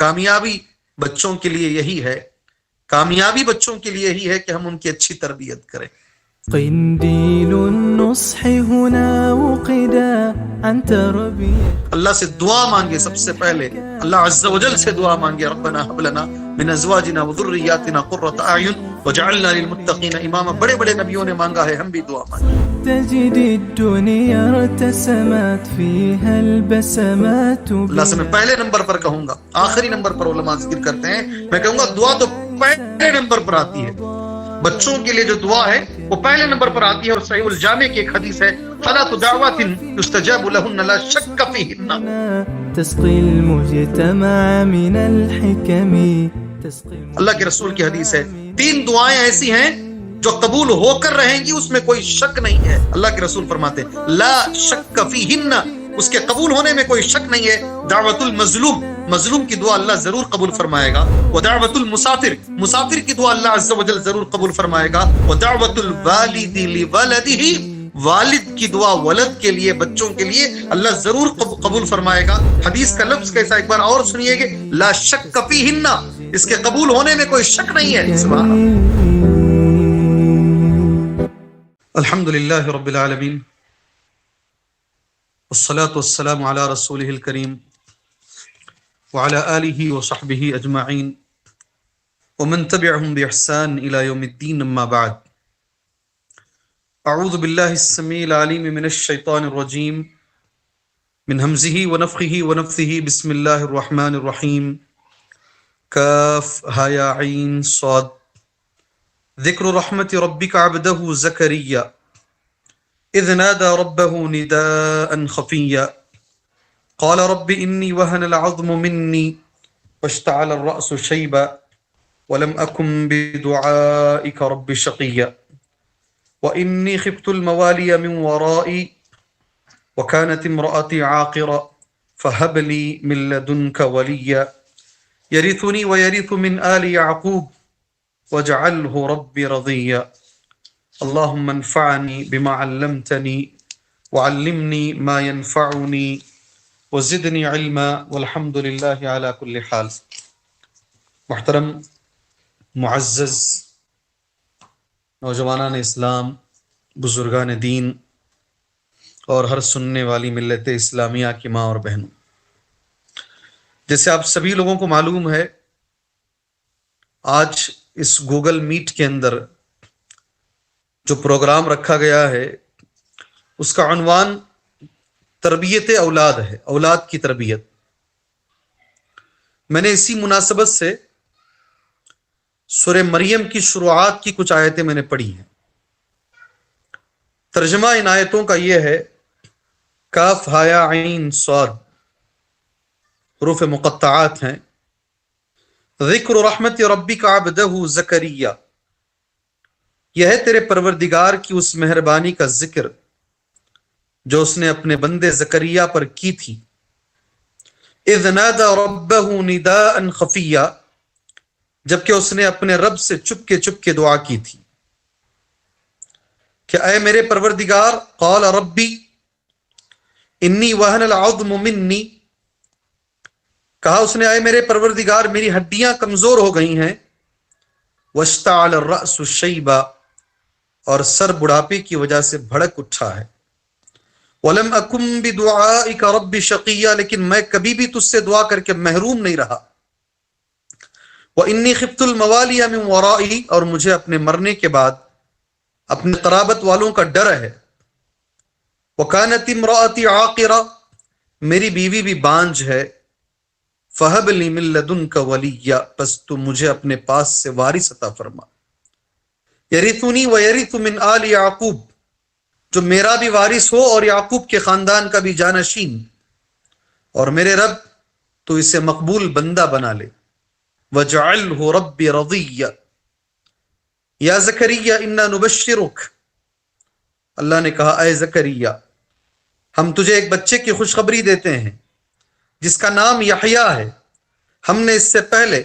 کامیابی بچوں کے لیے یہی ہے، کامیابی بچوں کے لیے یہی ہے کہ ہم ان کی اچھی تربیت کریں۔ قنديل النصح هنا وقدا عن تربية اللہ سے دعا مانگے، سب سے پہلے اللہ عز و جل سے دعا مانگے، ربنا هب لنا من ازواجنا وذرياتنا قرة اعین وجعلنا للمتقین اماما۔ بڑے بڑے نبیوں نے مانگا ہے، ہم بھی دعا مانگیں۔ تجد الدنيا ارتسمت فيها البسمات اللہ سے میں پہلے نمبر پر کہوں گا، آخری نمبر پر علماء ذکر کرتے ہیں، میں کہوں گا دعا تو پہلے نمبر پر آتی ہے۔ بچوں کے لیے جو دعا ہے وہ پہلے نمبر پر آتی ہے، اور صحیح الجامع کی ایک حدیث ہے، ثلاث دعوات يستجاب لهن لا شك فيهن۔ تسقي المجتمع من الحكم اللہ کے رسول کی حدیث ہے، 3 دعائیں ایسی ہیں جو قبول ہو کر رہیں گی، اس میں کوئی شک نہیں ہے۔ اللہ کے رسول فرماتے ہیں لا شک فیہن، اس کے قبول ہونے میں کوئی شک نہیں ہے۔ دعوت المظلوم، مظلوم کی دعا اللہ ضرور قبول فرمائے گا۔ ودعوت المسافر، مسافر کی دعا اللہ عز و جل ضرور قبول فرمائے گا۔ ودعوت الوالد لولدہ، والد کی دعا ولد کے لیے، بچوں کے لیے اللہ ضرور قبول فرمائے گا۔ حدیث کا لفظ کیسا ایک بار اور سنیے گے، لا شک فیہن، اس کے قبول ہونے میں کوئی شک نہیں ہے۔ سبحان اللہ۔ الحمدللہ رب العالمین، والصلاة والسلام علی رسولہ الکریم وعلی آلہ وصحبہ اجمعین ومن تبعهم بإحسان إلى يوم الدین، اما بعد۔ اعوذ باللہ السمیع العلیم من الشیطان الرجیم، من ہمزہ ونفخہ ونفثہ، بسم اللہ الرحمن الرحیم۔ کاف ہا یا عین صاد، ذکر رحمت ربک عبدہ زکریا اذ نادى ربه نداء خفيا قال رب إني وهن العظم مني واشتعل الرأس شيبا ولم أكن بدعائك رب شقيا وإني خفت الموالي من ورائي وكانت امرأتي عاقرا فهب لي من لدنك وليا يرثني ويرث من آل يعقوب واجعله رب رضيا اللهم انفعني بما علمتني وعلمني ما ينفعني وزدني علما والحمد لله على كل حال۔ محترم معزز نوجوانان اسلام، بزرگان دین اور ہر سننے والی ملت اسلامیہ کی ماں اور بہنوں، جیسے آپ سبھی لوگوں کو معلوم ہے، آج اس گوگل میٹ کے اندر جو پروگرام رکھا گیا ہے اس کا عنوان تربیت اولاد ہے، اولاد کی تربیت۔ میں نے اسی مناسبت سے سورہ مریم کی شروعات کی کچھ آیتیں میں نے پڑھی ہیں۔ ترجمہ ان آیتوں کا یہ ہے، کاف ہا یا عین صاد، حروف مقطعات ہیں۔ ذکر رحمت ربک عبدہ زکریا، یہ ہے تیرے پروردگار کی اس مہربانی کا ذکر جو اس نے اپنے بندے زکریا پر کی تھی۔ اذ نادى ربه نداء خفیا، جبکہ اس نے اپنے رب سے چپ کے دعا کی تھی کہ اے میرے پروردگار، قال ربی انی وہن العظم منی، کہا اس نے اے میرے پروردگار میری ہڈیاں کمزور ہو گئی ہیں، واشتعل الرأس شیبا، اور سر بڑھاپے کی وجہ سے بھڑک اٹھا ہے، وَلَمْ أَكُمْ بِدُعَائِكَ رَبِّ شَقِيًّا، لیکن میں کبھی بھی تجھ سے دعا کر کے محروم نہیں رہا، وَإِنِّي خِفْتُ الْمَوَالِيَ مِنْ وَرَائِي، اور مجھے اپنے مرنے کے بعد اپنے قرابت والوں کا ڈر ہے، وَكَانَتِ امْرَأَتِي عَاقِرَةً، میری بیوی بھی بانجھ ہے، فَهَبْ لِي مِن لَّدُنْكَ وَلِيًّا، پس تو مجھے اپنے پاس سے وارث عطا فرما، یرثنی ویرث من آل یعقوب، جو میرا بھی وارث ہو اور یعقوب کے خاندان کا بھی جانشین، اور میرے رب تو اسے مقبول بندہ بنا لے، وجعلہ رب رضیا، یا زکریا انا نبشرک، اللہ نے کہا اے زکریا ہم تجھے ایک بچے کی خوشخبری دیتے ہیں جس کا نام یحییٰ ہے، ہم نے اس سے پہلے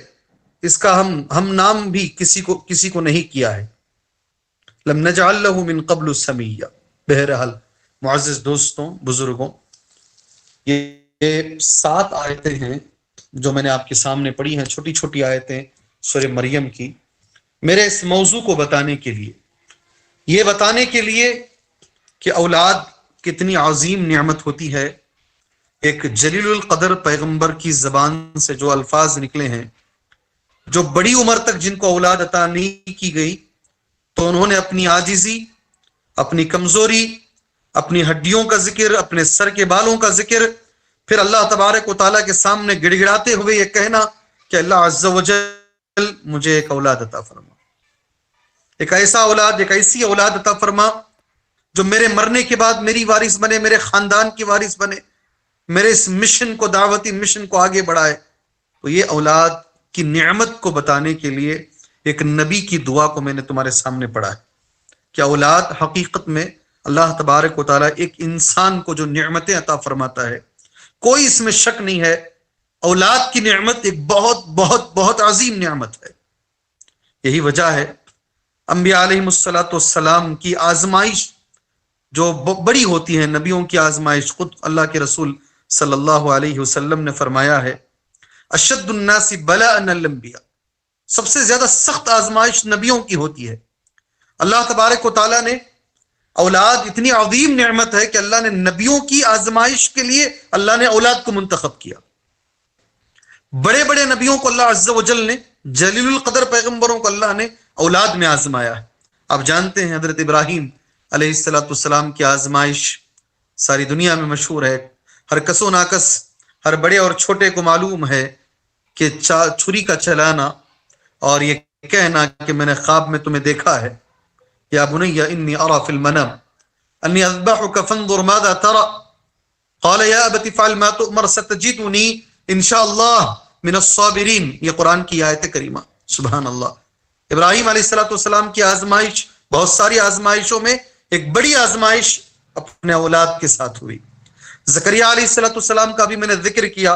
اس کا ہم نام بھی کسی کو نہیں کیا ہے، لم نجعل له من قبل سمیا۔ بہرحال معزز دوستوں، بزرگوں، یہ 7 آیتیں ہیں جو میں نے آپ کے سامنے پڑھی ہیں چھوٹی چھوٹی آیتیں سورہ مریم کی، میرے اس موضوع کو بتانے کے لیے، یہ بتانے کے لیے کہ اولاد کتنی عظیم نعمت ہوتی ہے۔ ایک جلیل القدر پیغمبر کی زبان سے جو الفاظ نکلے ہیں، جو بڑی عمر تک جن کو اولاد عطا نہیں کی گئی، تو انہوں نے اپنی عاجزی، اپنی کمزوری، اپنی ہڈیوں کا ذکر، اپنے سر کے بالوں کا ذکر، پھر اللہ تبارک و تعالیٰ کے سامنے گڑ گڑاتے ہوئے یہ کہنا کہ اللہ عز و جل مجھے ایک اولاد عطا فرما، ایک ایسا اولاد، ایک ایسی اولاد عطا فرما جو میرے مرنے کے بعد میری وارث بنے، میرے خاندان کی وارث بنے، میرے اس مشن کو، دعوتی مشن کو آگے بڑھائے۔ تو یہ اولاد کی نعمت کو بتانے کے لیے ایک نبی کی دعا کو میں نے تمہارے سامنے پڑھا ہے کہ اولاد حقیقت میں اللہ تبارک و تعالیٰ ایک انسان کو جو نعمتیں عطا فرماتا ہے، کوئی اس میں شک نہیں ہے، اولاد کی نعمت ایک بہت بہت بہت عظیم نعمت ہے۔ یہی وجہ ہے انبیاء علیہم السلام کی آزمائش جو بڑی ہوتی ہے، نبیوں کی آزمائش، خود اللہ کے رسول صلی اللہ علیہ وسلم نے فرمایا ہے اشد الناس بلاء الانبیاء، سب سے زیادہ سخت آزمائش نبیوں کی ہوتی ہے۔ اللہ تبارک و تعالیٰ نے اولاد اتنی عظیم نعمت ہے کہ اللہ نے نبیوں کی آزمائش کے لیے اللہ نے اولاد کو منتخب کیا۔ بڑے بڑے نبیوں کو اللہ عز و جل نے، جلیل القدر پیغمبروں کو اللہ نے اولاد میں آزمایا ہے۔ آپ جانتے ہیں حضرت ابراہیم علیہ السلام کی آزمائش ساری دنیا میں مشہور ہے، ہر کس و ناکس، ہر بڑے اور چھوٹے کو معلوم ہے کہ چھری کا چلانا اور یہ کہنا کہ میں نے خواب میں تمہیں دیکھا ہے، یا بنی انی ارى فی المنام انی اذبحک فانظر ماذا ترى قال یا ابت افعل ما تؤمر ستجدنی ان شاء اللہ من الصابرین، یہ قرآن کی آیت کریمہ۔ سبحان اللہ۔ ابراہیم علیہ السلام کی آزمائش بہت ساری آزمائشوں میں ایک بڑی آزمائش اپنے اولاد کے ساتھ ہوئی۔ زکریہ علیہ السلام کا بھی میں نے ذکر کیا،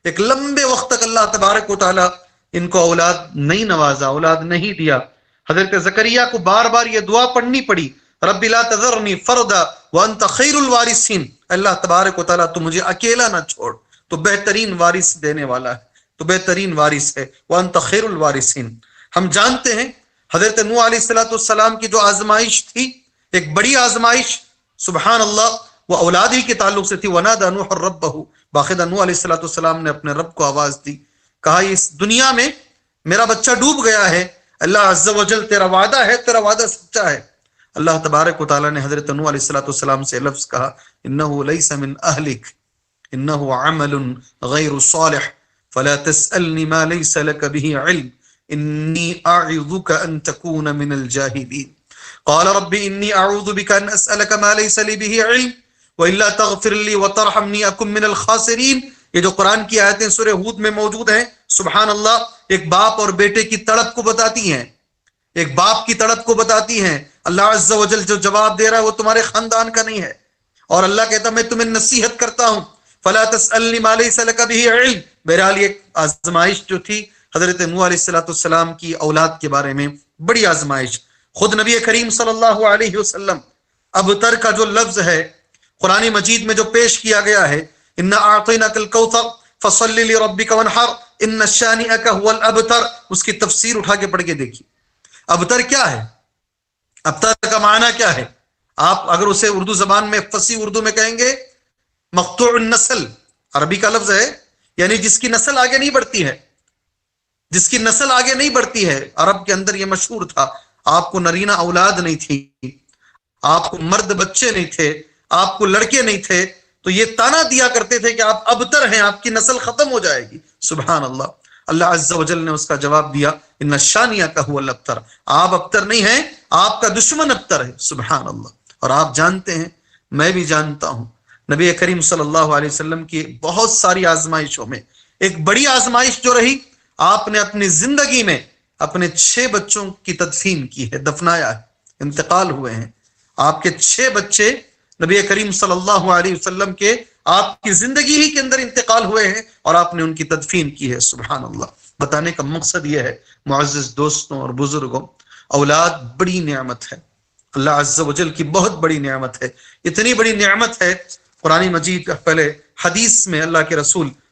ایک لمبے وقت تک اللہ تبارک و تعالیٰ ان کو اولاد نہیں نوازا، اولاد نہیں دیا۔ حضرت زکریہ کو بار بار یہ دعا پڑھنی پڑی، رب لا تذرنی فردا وانت خیر الوارثین، اللہ تبارک و تعالیٰ تو مجھے اکیلا نہ چھوڑ، تو بہترین وارث دینے والا ہے، تو بہترین وارث ہے، وانت خیر الوارثین۔ ہم جانتے ہیں حضرت نوح علیہ السلام کی جو آزمائش تھی، ایک بڑی آزمائش، سبحان اللہ، وہ اولاد ہی کے تعلق سے تھی۔ ونادى نوح ربہ، باقاعدہ نوح علیہ السلام نے اپنے رب کو آواز دی، کہا اس دنیا میں میرا بچہ ڈوب گیا ہے، اللہ عز و جل تیرا وعدہ ہے، تیرا وعدہ سچا ہے۔ اللہ تبارک و تعالیٰ نے حضرت نوح علیہ السلام سے لفظ کہا انہ لیس من اہلک انہ عمل غیر صالح فلا تسألنی ما لیس لک به علم انی اعظک ان تکون من الجاہلین قال رب انی اعوذ بک ان اسألک ما لیس لی به علم وإلا تغفر لی وترحمنی اکن من الخاسرین۔ یہ جو قرآن کی آیتیں سورہ ہود میں موجود ہیں، سبحان اللہ، ایک باپ اور بیٹے کی تڑپ کو بتاتی ہیں، ایک باپ کی تڑپ کو بتاتی ہیں۔ اللہ عز و جل جو جواب دے رہا ہے وہ تمہارے خاندان کا نہیں ہے، اور اللہ کہتا میں تمہیں نصیحت کرتا ہوں فلا تسألنی ما لیس لک به علم۔ بہرحال یہ آزمائش جو تھی حضرت نوح علیہ السلام کی اولاد کے بارے میں بڑی آزمائش۔ خود نبی کریم صلی اللہ علیہ وسلم ابتر کا جو لفظ ہے قرآن مجید میں جو پیش کیا گیا ہے، انا اعطیناک الکوثر فصل لربک وانحر ان شانئک هو الابتر، اس کی تفسیر اٹھا کے پڑھ کے دیکھیے۔ ابتر کیا ہے؟ ابتر کا معنی کیا ہے؟ آپ اگر اسے اردو زبان میں، فصیح اردو میں کہیں گے مقطوع النسل، عربی کا لفظ ہے، یعنی جس کی نسل آگے نہیں بڑھتی ہے، جس کی نسل آگے نہیں بڑھتی ہے۔ عرب کے اندر یہ مشہور تھا، آپ کو نرینہ اولاد نہیں تھی، آپ کو مرد بچے نہیں تھے، آپ کو لڑکے نہیں تھے، تو یہ تانا دیا کرتے تھے کہ آپ ابتر ہیں، آپ کی نسل ختم ہو جائے گی۔ سبحان اللہ۔ اللہ عز و جل نے اس کا جواب دیا ان شانئک هو الابتر، آپ ابتر نہیں ہیں، آپ کا دشمن ابتر ہے۔ سبحان اللہ۔ اور آپ جانتے ہیں، میں بھی جانتا ہوں، نبی کریم صلی اللہ علیہ وسلم کی بہت ساری آزمائشوں میں ایک بڑی آزمائش جو رہی، آپ نے اپنی زندگی میں اپنے 6 بچوں کی تدفین کی ہے، دفنایا ہے، انتقال ہوئے ہیں۔ آپ کے 6 بچے نبی کریم صلی اللہ علیہ وسلم کے آپ کی زندگی ہی کے اندر انتقال ہوئے ہیں، اور آپ نے ان کی تدفین کی ہے۔ سبحان اللہ۔ بتانے کا مقصد یہ ہے معزز دوستوں اور بزرگوں، اولاد بڑی نعمت ہے، اللہ عز و جل کی بہت بڑی نعمت ہے۔ اتنی بڑی نعمت ہے، قرآن مجید کا پہلے حدیث میں اللہ کے رسول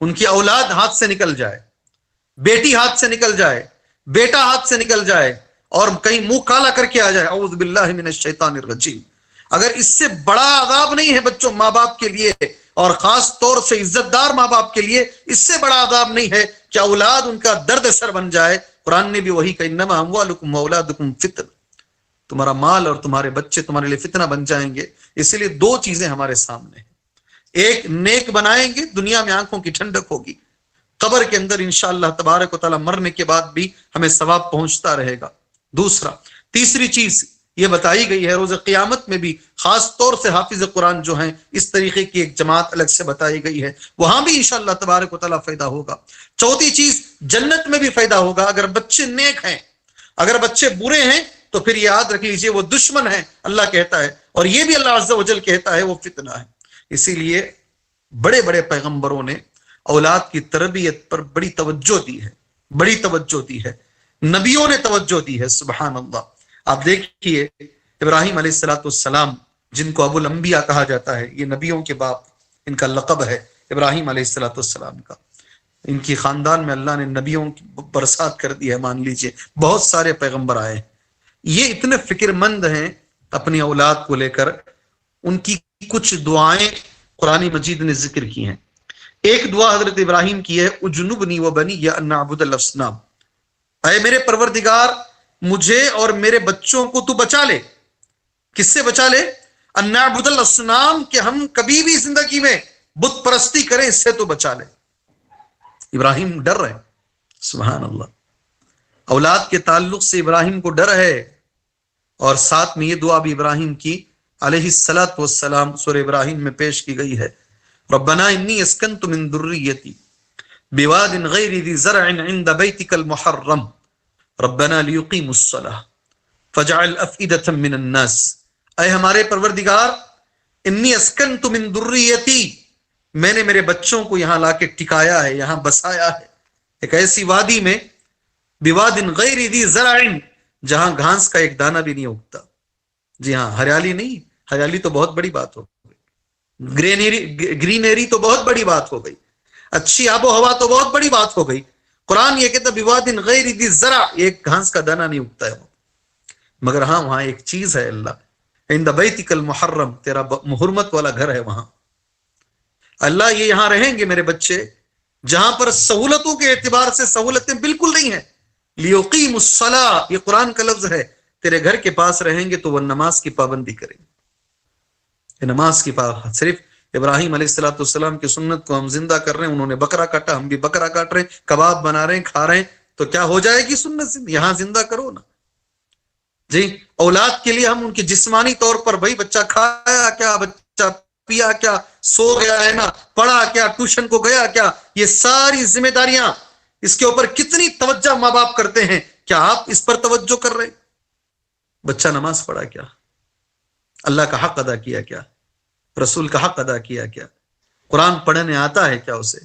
ان کی اولاد ہاتھ سے نکل جائے، بیٹی ہاتھ سے نکل جائے، بیٹا ہاتھ سے نکل جائے اور کہیں منہ کالا کر کے آ جائے، اعوذ باللہ من الشیطان الرجیم، اگر اس سے بڑا عذاب نہیں ہے بچوں ماں باپ کے لیے، اور خاص طور سے عزت دار ماں باپ کے لیے اس سے بڑا عذاب نہیں ہے کہ اولاد ان کا درد سر بن جائے۔ قرآن نے بھی وہی کہا انما اموالکم واولادکم فتنہ، تمہارا مال اور تمہارے بچے تمہارے لیے فتنہ بن جائیں گے۔ اس لیے دو چیزیں ہمارے سامنے ہیں، ایک نیک بنائیں گے، دنیا میں آنکھوں کی ٹھنڈک ہوگی، قبر کے اندر انشاءاللہ تبارک و تعالی مرنے کے بعد بھی ہمیں ثواب پہنچتا رہے گا۔ دوسرا، تیسری چیز یہ بتائی گئی ہے روز قیامت میں بھی خاص طور سے حافظ قرآن جو ہیں اس طریقے کی ایک جماعت الگ سے بتائی گئی ہے، وہاں بھی انشاءاللہ تبارک و تعالی فائدہ ہوگا۔ چوتھی چیز، جنت میں بھی فائدہ ہوگا اگر بچے نیک ہیں، اگر بچے برے ہیں تو پھر یاد رکھ لیجئے وہ دشمن ہیں، اللہ کہتا ہے، اور یہ بھی اللہ عز و جل کہتا ہے وہ فتنہ ہے۔ اسی لیے بڑے بڑے پیغمبروں نے اولاد کی تربیت پر بڑی توجہ دی ہے، بڑی توجہ دی ہے، نبیوں نے توجہ دی ہے، سبحان اللہ۔ آپ دیکھیے ابراہیم علیہ السلام جن کو ابو الانبیاء کہا جاتا ہے، یہ نبیوں کے باپ، ان کا لقب ہے ابراہیم علیہ السلام کا، ان کی خاندان میں اللہ نے نبیوں کی برسات کر دی ہے، مان لیجئے بہت سارے پیغمبر آئے ہیں۔ یہ اتنے فکر مند ہیں اپنی اولاد کو لے کر، ان کی کچھ دعائیں قرآن مجید نے ذکر کی ہیں۔ ایک دعا حضرت ابراہیم کی ہے اجنبنی و بنی یا ان نعبد الاصنام، اے میرے پروردگار مجھے اور میرے بچوں کو تو بچا لے۔ کس سے بچا لے؟ ان نعبد الاصنام، کہ ہم کبھی بھی زندگی میں بت پرستی کریں، اس سے تو بچا لے۔ ابراہیم ڈر رہے، سبحان اللہ، اولاد کے تعلق سے ابراہیم کو ڈر ہے، اور ساتھ میں یہ دعا بھی ابراہیم کی علیہ الصلوۃ والسلام سورہ ابراہیم میں پیش کی گئی ہے، ربنا انی اسکنت من ذریتی بواد غیر ذی زرع عند بیتک المحرم ربنا لیقیموا الصلاۃ فاجعل افئدۃ من الناس، اے ہمارے پروردگار انی اسکنت من ذریتی، میں نے میرے بچوں کو یہاں لا کے ٹکایا ہے، یہاں بسایا ہے، ایک ایسی وادی میں، بواد غیر ذی زرع، جہاں گھاس کا ایک دانہ بھی نہیں اگتا۔ جی ہاں، ہریالی نہیں، ہریالی تو بہت بڑی بات ہو گئی، گرینری تو بہت بڑی بات ہو گئی، اچھی آب و ہوا تو بہت بڑی بات ہو گئی۔ قرآن یہ کہتا بواد غیر ذی زرع، ایک گھاس کا دانہ نہیں اگتا ہے وہ، مگر ہاں وہاں ایک چیز ہے، اللہ عند بیتک المحرم، تیرا محرمت والا گھر ہے وہاں۔ اللہ یہ یہاں رہیں گے میرے بچے جہاں پر سہولتوں کے اعتبار سے سہولتیں بالکل نہیں ہیں، لیقیم الصلاۃ، یہ قرآن کا لفظ ہے، تیرے گھر کے پاس رہیں گے تو وہ نماز کی پابندی کریں گے، نماز کی پابندی۔ صرف ابراہیم علیہ السلام کی سنت کو ہم زندہ کر رہے ہیں، انہوں نے بکرا کاٹا، ہم بھی بکرا کاٹ رہے ہیں، کباب بنا رہے ہیں، کھا رہے ہیں، تو کیا ہو جائے گی سنت زندہ؟ یہاں زندہ کرو نا جی۔ اولاد کے لیے ہم ان کی جسمانی طور پر، بھائی بچہ کھایا کیا، بچہ پیا کیا، سو گیا ہے نا، پڑھا کیا، ٹیوشن کو گیا کیا، یہ ساری ذمہ داریاں، اس کے اوپر کتنی توجہ ماں باپ کرتے ہیں، کیا آپ اس پر توجہ کر رہے؟ بچہ نماز پڑھا کیا، اللہ کا حق ادا کیا کیا، رسول کا حق ادا کیا کیا، قرآن پڑھنے آتا ہے کیا اسے،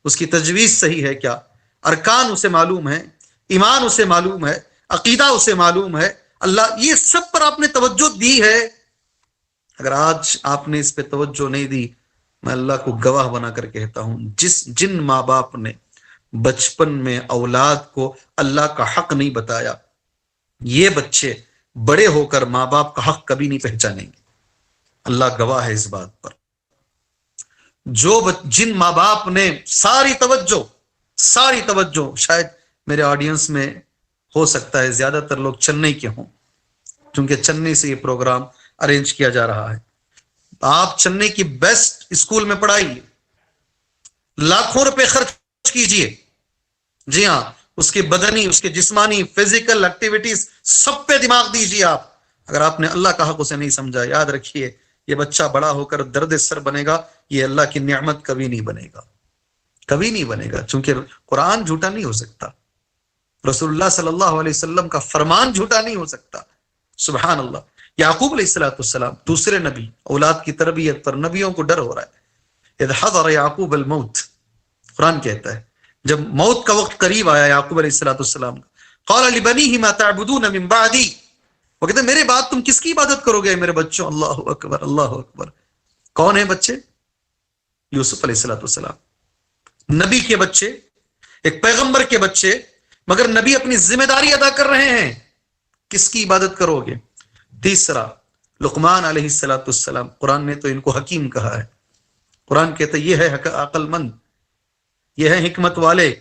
اس کی تجویز صحیح ہے کیا، ارکان اسے معلوم ہے، ایمان اسے معلوم ہے، عقیدہ اسے معلوم ہے، اللہ یہ سب پر آپ نے توجہ دی ہے۔ اگر آج آپ نے اس پہ توجہ نہیں دی، میں اللہ کو گواہ بنا کر کہتا ہوں، جن ماں باپ نے بچپن میں اولاد کو اللہ کا حق نہیں بتایا، یہ بچے بڑے ہو کر ماں باپ کا حق کبھی نہیں پہچانیں گے، اللہ گواہ ہے اس بات پر۔ جن ماں باپ نے ساری توجہ، شاید میرے آڈینس میں ہو سکتا ہے زیادہ تر لوگ چنئی کے ہوں، کیونکہ چنئی سے یہ پروگرام ارینج کیا جا رہا ہے۔ آپ چنئی کی بیسٹ اسکول میں پڑھائیے، لاکھوں روپے خرچ کیجئے، جی ہاں، اس کی بدنی، اس کے جسمانی، فزیکل ایکٹیویٹیز سب پہ دماغ دیجئے آپ۔ اگر آپ نے اللہ کا حق اسے نہیں سمجھا، یاد رکھیے یہ بچہ بڑا ہو کر درد سر بنے گا، یہ اللہ کی نعمت کبھی نہیں بنے گا، کبھی نہیں بنے گا، چونکہ قرآن جھوٹا نہیں ہو سکتا، رسول اللہ صلی اللہ علیہ وسلم کا فرمان جھوٹا نہیں ہو سکتا، سبحان اللہ۔ یعقوب علیہ السلام دوسرے نبی، اولاد کی تربیت پر نبیوں کو ڈر ہو رہا ہے۔ اذ حضر یعقوب الموت، قرآن کہتا ہے جب موت کا وقت قریب آیا یعقوب علیہ السلام کا، قال لبنیہ ما تعبدون من بعدی، وہ کہتے ہیں میرے بعد تم کس کی عبادت کرو گے میرے بچوں؟ اللہ اکبر، اللہ اکبر۔ کون ہیں بچے؟ یوسف علیہ السلام۔ نبی کے بچے، ایک پیغمبر کے بچے، مگر نبی اپنی ذمہ داری ادا کر رہے ہیں، کس کی عبادت کرو گے؟ تیسرا لقمان علیہ السلام، قرآن نے تو ان کو حکیم کہا ہے، قرآن کہتا ہے یہ ہے عقل مند، یہ ہے حکمت والے۔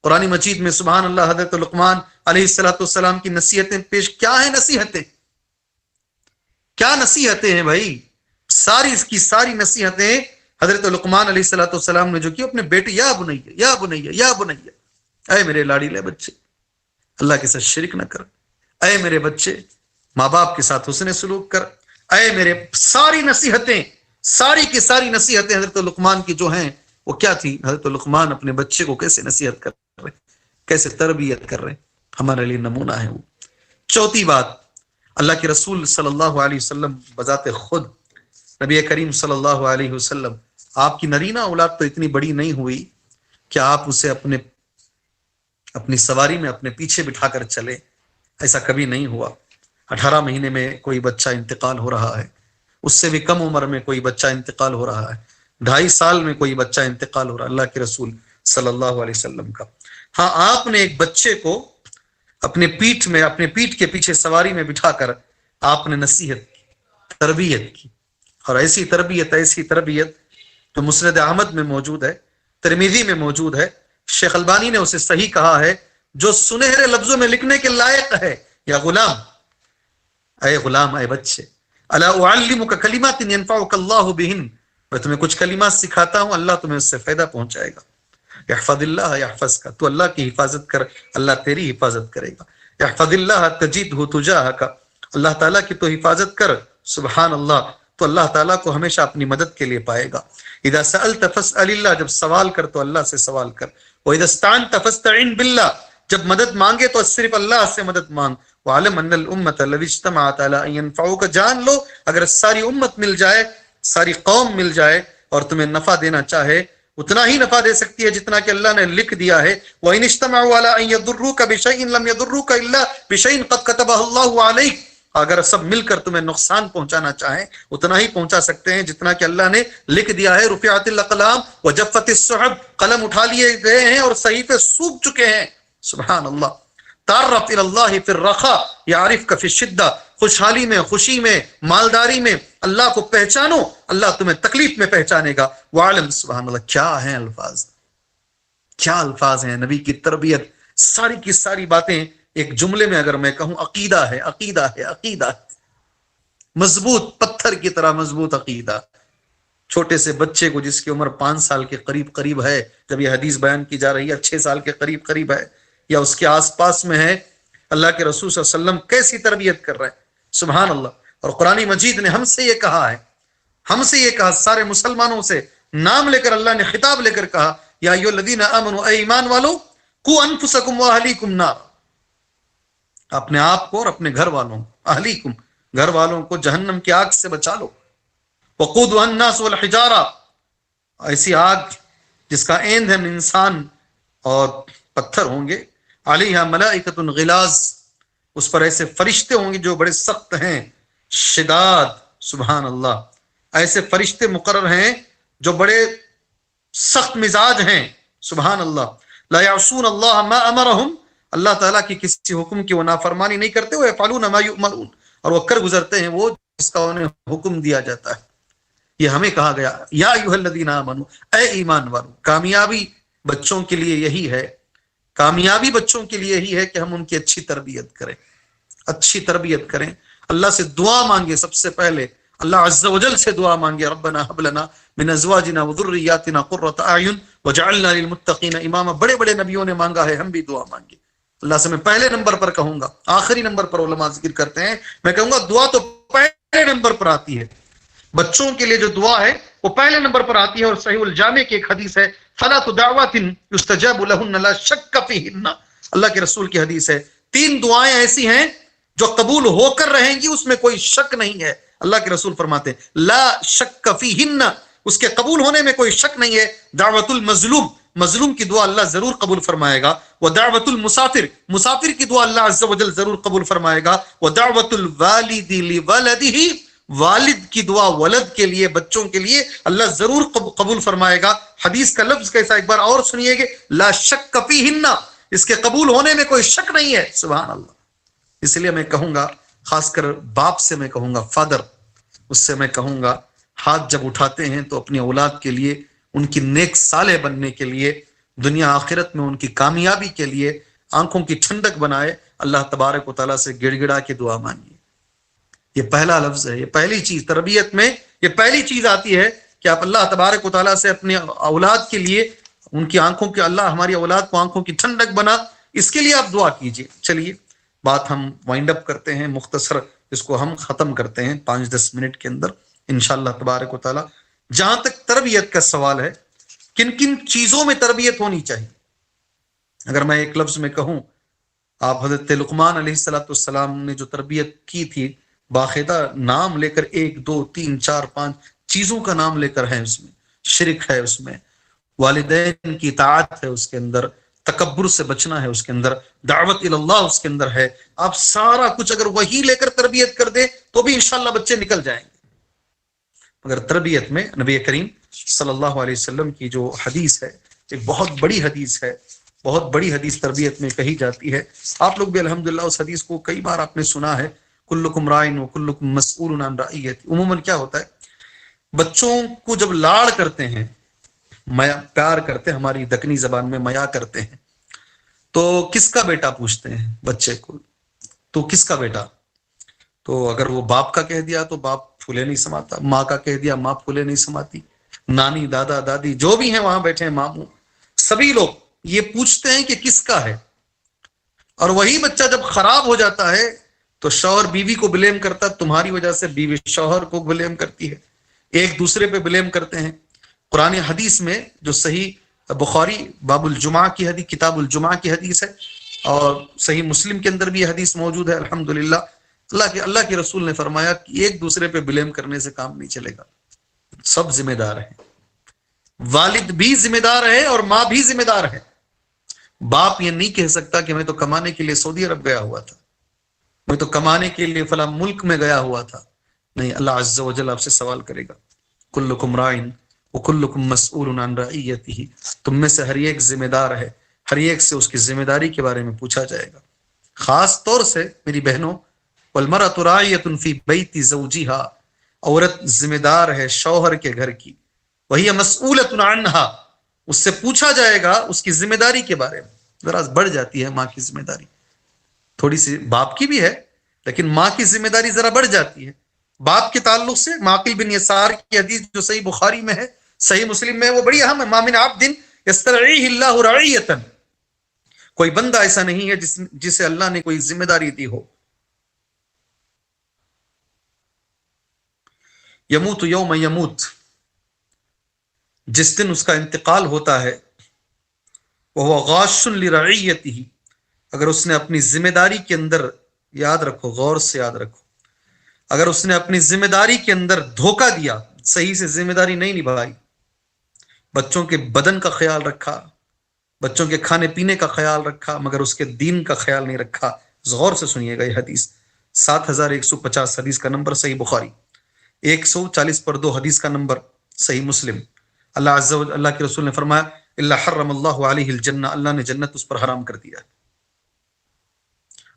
قرآن مجید میں سبحان اللہ حضرت لقمان علیہ السلام کی نصیحتیں پیش، کیا ہیں نصیحتیں؟ کیا نصیحتیں ہیں بھائی؟ ساری اس کی ساری نصیحتیں حضرت لقمان علیہ السلام نے جو کی اپنے بیٹے، یا بنیا یا بنیا یا بنیا، اے میرے لاڑیلے بچے اللہ کے ساتھ شرک نہ کر، اے میرے بچے ماں باپ کے ساتھ حسن سلوک کر، اے میرے، ساری نصیحتیں، ساری کی ساری نصیحتیں حضرت لقمان کی جو ہیں وہ کیا تھی؟ حضرت لقمان اپنے بچے کو کیسے نصیحت کر رہے، کیسے تربیت کر رہے، ہمارے لیے نمونہ ہے وہ۔ چوتھی بات، اللہ کے رسول صلی اللہ علیہ وسلم بذات خود، نبی کریم صلی اللہ علیہ وسلم، آپ کی نرینہ اولاد تو اتنی بڑی نہیں ہوئی کہ آپ اسے اپنی سواری میں اپنے پیچھے بٹھا کر چلے، ایسا کبھی نہیں ہوا۔ 18 مہینے میں کوئی بچہ انتقال ہو رہا ہے، اس سے بھی کم عمر میں کوئی بچہ انتقال ہو رہا ہے، 2.5 سال میں کوئی بچہ انتقال ہو رہا ہے اللہ کے رسول صلی اللہ علیہ وسلم کا۔ ہاں، آپ نے ایک بچے کو اپنے پیٹھ کے پیچھے سواری میں بٹھا کر آپ نے نصیحت کی، تربیت کی، اور ایسی تربیت تو مسند احمد میں موجود ہے، ترمذی میں موجود ہے، شیخ البانی نے اسے صحیح کہا ہے، جو سنہرے لفظوں میں لکھنے کے لائق ہے۔ یا غلام، اے بچے، الا اعلمک کلمات ینفعک اللہ بہن، میں تمہیں کچھ کلمات سکھاتا ہوں، اللہ تمہیں اس سے فائدہ پہنچائے گا۔ احفظ اللہ یحفظک، تو اللہ کی حفاظت کر، اللہ تیری حفاظت کرے گا۔ احفظ اللہ تجدہ تجاہک، اللہ تعالیٰ کی تو حفاظت کر، سبحان اللہ، تو اللہ تعالیٰ کو ہمیشہ اپنی مدد کے لیے پائے گا۔ اذا سألت فاسأل اللہ، جب سوال کر تو اللہ سے سوال کر۔ وَإِذَا اسْتَعَنْتَ فَاسْتَعِنْ بِاللَّهِ، جب مدد مانگے تو صرف اللہ سے مدد مانگ۔ وَعَلَمْ أَنَّ الْأُمَّةَ الَّذِي اجْتَمَعَتْ عَلَىٰ أَن يَنفَعُوكَ، جان لو اگر ساری امت مل جائے، ساری قوم مل جائے اور تمہیں نفع دینا چاہے، اتنا ہی نفع دے سکتی ہے جتنا کہ اللہ نے لکھ دیا ہے۔ وَإِنِ اجْتَمَعُوا عَلَىٰ أَن يَضُرُّوكَ بِشَيْءٍ لَمْ يَضُرُّوكَ إِلَّا بِشَيْءٍ قَدْ كَتَبَهُ اللَّهُ عَلَيْكَ، اگر سب مل کر تمہیں نقصان پہنچانا چاہیں اتنا ہی پہنچا سکتے ہیں جتنا کہ اللہ نے لکھ دیا ہے۔ رفعت الاقلام وجفت الصحف، قلم اٹھا لیے گئے ہیں اور صحیفے سوکھ چکے ہیں۔ سبحان اللہ۔ تعرف الی اللہ فی الرخاء یعرفک فی الشدہ، خوشحالی میں، خوشی میں، مالداری میں اللہ کو پہچانو، اللہ تمہیں تکلیف میں پہچانے گا۔ وعلم، سبحان اللہ، کیا ہیں الفاظ، کیا الفاظ ہیں، نبی کی تربیت، ساری کی ساری باتیں ایک جملے میں اگر میں کہوں، عقیدہ ہے، عقیدہ ہے، عقیدہ، مضبوط پتھر کی طرح مضبوط عقیدہ۔ چھوٹے سے بچے کو جس کی عمر 5 سال کے قریب ہے، جب یہ حدیث بیان کی جا رہی ہے 6 سال کے قریب ہے یا اس کے آس پاس میں ہے، اللہ کے رسول صلی اللہ علیہ وسلم کیسی تربیت کر رہے ہیں، سبحان اللہ۔ اور قرآن مجید نے ہم سے یہ کہا، سارے مسلمانوں سے نام لے کر اللہ نے خطاب لے کر کہا، یا ایھا الذین آمنوا، اے ایمان والو، قوا انفسکم واہلیکم نارا، اپنے آپ کو اور اپنے گھر والوں، اہلیکم، گھر والوں کو جہنم کی آگ سے بچا لو۔ وقودها الناس والحجارہ، ایسی آگ جس کا ایندھن انسان اور پتھر ہوں گے، علیہا ملائکۃ غلاظ، اس پر ایسے فرشتے ہوں گے جو بڑے سخت ہیں، شداد، سبحان اللہ، ایسے فرشتے مقرر ہیں جو بڑے سخت مزاج ہیں، سبحان اللہ۔ لا یعصون اللہ ما امرہم، اللہ تعالیٰ کی کسی حکم کی وہ نافرمانی نہیں کرتے، وہ یفعلون ما یؤمرون، اور وہ کر گزرتے ہیں وہ جس کا انہیں حکم دیا جاتا ہے۔ یہ ہمیں کہا گیا، یا ایھا الذین آمنوا، اے ایمان والو۔ کامیابی بچوں کے لیے یہی ہے، کامیابی بچوں کے لیے یہی ہے کہ ہم ان کی اچھی تربیت کریں، اچھی تربیت کریں، اللہ سے دعا مانگے، سب سے پہلے اللہ عز و جل سے دعا مانگے، ربنا هب لنا من ازواجنا وذریاتنا قرۃ اعین وجعلنا للمتقین اماما۔ بڑے بڑے نبیوں نے مانگا ہے، ہم بھی دعا مانگے۔ اللہ سے میں پہلے نمبر پر کہوں گا، آخری نمبر پر علماء ذکر کرتے ہیں، میں کہوں گا دعا تو پہلے نمبر پر آتی ہے، بچوں کے لیے جو دعا ہے وہ پہلے نمبر پر آتی ہے۔ اور صحیح الجامع کی ایک حدیث ہے، ثلاث دعوات یستجاب لهن لا شک فیہن، اللہ کے رسول کی حدیث ہے، 3 دعائیں ایسی ہیں جو قبول ہو کر رہیں گی، اس میں کوئی شک نہیں ہے۔ اللہ کے رسول فرماتے ہیں لا شک فیہن، اس کے قبول ہونے میں کوئی شک نہیں ہے۔ دعوت المظلوم، مظلوم کی دعا اللہ ضرور قبول فرمائے گا۔ ودعوت المسافر، مسافر کی دعا اللہ عز و جل ضرور قبول فرمائے گا۔ ودعوت الوالد لولدہ والد کی دعا ولد کے لیے، بچوں کے لیے اللہ ضرور قبول فرمائے گا۔ حدیث کا لفظ کیسا ایک بار اور سنیے گے، لا شک فیہن، اس کے قبول ہونے میں کوئی شک نہیں ہے۔ سبحان اللہ۔ اس لیے میں کہوں گا، خاص کر باپ سے میں کہوں گا، فادر، اس سے میں کہوں گا، ہاتھ جب اٹھاتے ہیں تو اپنی اولاد کے لیے، ان کی نیک صالح بننے کے لیے، دنیا آخرت میں ان کی کامیابی کے لیے آنکھوں کی ٹھنڈک بنائے، اللہ تبارک و تعالیٰ سے گڑ گڑا کے دعا مانگیے۔ یہ پہلا لفظ ہے، یہ پہلی چیز تربیت میں، یہ پہلی چیز آتی ہے کہ آپ اللہ تبارک و تعالیٰ سے اپنے اولاد کے لیے، ان کی آنکھوں کے، اللہ ہماری اولاد کو آنکھوں کی ٹھنڈک بنا، اس کے لیے آپ دعا کیجیے۔ چلیے بات ہم وائنڈ اپ کرتے ہیں، مختصر اس کو ہم ختم کرتے ہیں 5-10 منٹ کے اندر انشاءاللہ تبارک و تعالیٰ۔ جہاں تک تربیت کا سوال ہے، کن کن چیزوں میں تربیت ہونی چاہیے؟ اگر میں ایک لفظ میں کہوں، آپ حضرت لقمان علیہ السلام نے جو تربیت کی تھی، باقاعدہ نام لے کر 1 2 3 4 5 چیزوں کا نام لے کر ہے، اس میں شرک ہے، اس میں والدین کی اطاعت ہے، اس کے اندر تکبر سے بچنا ہے، اس کے اندر دعوت اللہ اس کے اندر ہے۔ آپ سارا کچھ اگر وہی لے کر تربیت کر دیں تو بھی انشاءاللہ بچے نکل جائیں گے۔ مگر تربیت میں نبی کریم صلی اللہ علیہ وسلم کی جو حدیث ہے، ایک بہت بڑی حدیث ہے، بہت بڑی حدیث تربیت میں کہی جاتی ہے۔ آپ لوگ بھی الحمدللہ اس حدیث کو کئی بار آپ نے سنا ہے، کلکم رائن وکلکم مسئول عن رعیتہ۔ عموماً کیا ہوتا ہے، بچوں کو جب لاڑ کرتے ہیں، پیار کرتے ہیں، ہماری دکنی زبان میں میا کرتے ہیں، تو کس کا بیٹا پوچھتے ہیں بچے کو، تو کس کا بیٹا؟ تو اگر وہ باپ کا کہہ دیا تو باپ پھولے نہیں سماتا، ماں کا کہہ دیا ماں پھولے نہیں سماتی، نانی دادا دادی جو بھی ہیں وہاں بیٹھے ہیں، ماموں، سبھی لوگ یہ پوچھتے ہیں کہ کس کا ہے۔ اور وہی بچہ جب خراب ہو جاتا ہے تو شوہر بیوی کو بلیم کرتا، تمہاری وجہ سے بیوی شوہر کو بلیم کرتی ہے، ایک دوسرے پہ بلیم کرتے ہیں۔ قرآن حدیث میں جو صحیح بخاری باب الجمعہ کی حدیث، کتاب الجمعہ کی حدیث ہے، اور صحیح مسلم کے اندر بھی یہ حدیث موجود ہے الحمدللہ۔ اللہ کے رسول نے فرمایا کہ ایک دوسرے پہ بلیم کرنے سے کام نہیں چلے گا، سب ذمہ دار ہیں، والد بھی ذمہ دار ہے اور ماں بھی ذمہ دار ہے۔ باپ یہ نہیں کہہ سکتا کہ میں تو کمانے کے لیے سعودی عرب گیا ہوا تھا، میں تو کمانے کے لیے فلاں ملک میں گیا ہوا تھا۔ نہیں، اللہ عز و جل آپ سے سوال کرے گا، کلکم رائن وکلکم مسئول عن رعیتہ، تم میں سے ہر ایک ذمہ دار ہے، ہر ایک سے اس کی ذمہ داری کے بارے میں پوچھا جائے گا۔ خاص طور سے میری بہنوں، والمرأۃ راعیۃ فی بیت زوجہا، عورت ذمہ دار ہے شوہر کے گھر کی، وہی مسئولۃ عنہا، اس سے پوچھا جائے گا اس کی ذمہ داری کے بارے میں۔ ذرا بڑھ جاتی ہے ماں کی ذمہ داری، تھوڑی سی باپ کی بھی ہے، لیکن ماں کی ذمہ داری ذرا بڑھ جاتی ہے۔ باپ کے تعلق سے معقل بن یسار کی حدیث جو صحیح بخاری میں ہے، صحیح مسلم میں، وہ بڑی اہم ہے، ما من عبد یسترعیہ اللہ رعیۃ، کوئی بندہ ایسا نہیں ہے جسے اللہ نے کوئی ذمہ داری دی ہو۔ یموت یوم یموت، جس دن اس کا انتقال ہوتا ہے، وہو غاش لرعیتہ، اگر اس نے اپنی ذمہ داری کے اندر، یاد رکھو، غور سے یاد رکھو، اگر اس نے اپنی ذمہ داری کے اندر دھوکہ دیا، صحیح سے ذمہ داری نہیں نبھائی، بچوں کے بدن کا خیال رکھا، بچوں کے کھانے پینے کا خیال رکھا، مگر اس کے دین کا خیال نہیں رکھا، غور سے سنیے گا یہ حدیث، 7150 حدیث کا نمبر صحیح بخاری، 140/2 حدیث کا نمبر صحیح مسلم۔ اللہ کے رسول نے فرمایا، اللہ حرم اللہ علیہ الجنہ، اللہ نے جنت اس پر حرام کر دیا ہے،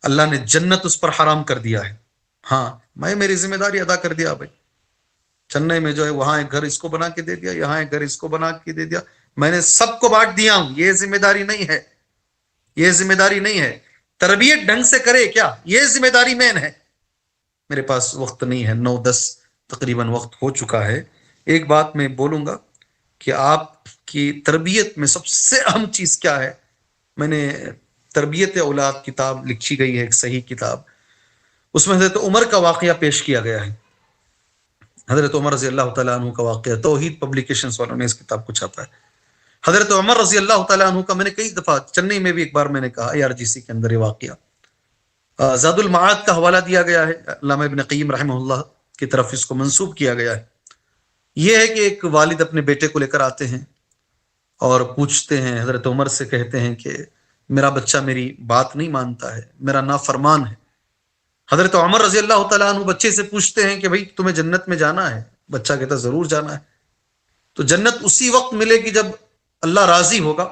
اللہ نے جنت اس پر حرام کر دیا ہے۔ ہاں، میں میری ذمہ داری ادا کر دیا بھائی، چنئی میں جو ہے وہاں ایک گھر اس کو بنا کے دے دیا، یہاں ایک گھر اس کو بنا کے دے دیا، میں نے سب کو بانٹ دیا ہوں، یہ ذمہ داری نہیں ہے، یہ ذمہ داری نہیں ہے۔ تربیت ڈھنگ سے کرے کیا، یہ ذمہ داری مین ہے۔ میرے پاس وقت نہیں ہے، 9:10 تقریباً وقت ہو چکا ہے۔ ایک بات میں بولوں گا کہ آپ کی تربیت میں سب سے اہم چیز کیا ہے؟ میں نے تربیت اولاد کتاب لکھی گئی ہے، ایک صحیح کتاب، اس میں حضرت عمر کا واقعہ پیش کیا گیا ہے، حضرت عمر رضی اللہ تعالیٰ عنہ کا واقعہ، توحید پبلیکیشنز والوں نے اس کتاب کو چھاپا ہے۔ حضرت عمر رضی اللہ تعالیٰ عنہ کا میں نے کئی دفعہ چنئی میں بھی ایک بار میں نے کہا، IRGC کے اندر یہ واقعہ زاد المعاد کا حوالہ دیا گیا ہے، علامہ ابن قیم رحمہ اللہ کی طرف اس کو منسوب کیا گیا ہے۔ یہ ہے کہ ایک والد اپنے بیٹے کو لے کر آتے ہیں اور پوچھتے ہیں، حضرت عمر سے کہتے ہیں کہ میرا بچہ میری بات نہیں مانتا ہے، میرا نافرمان ہے۔ حضرت عمر رضی اللہ تعالیٰ عنہ بچے سے پوچھتے ہیں کہ بھائی تمہیں جنت میں جانا ہے؟ بچہ کہتا ضرور جانا ہے. تو جنت اسی وقت ملے گی جب اللہ راضی ہوگا،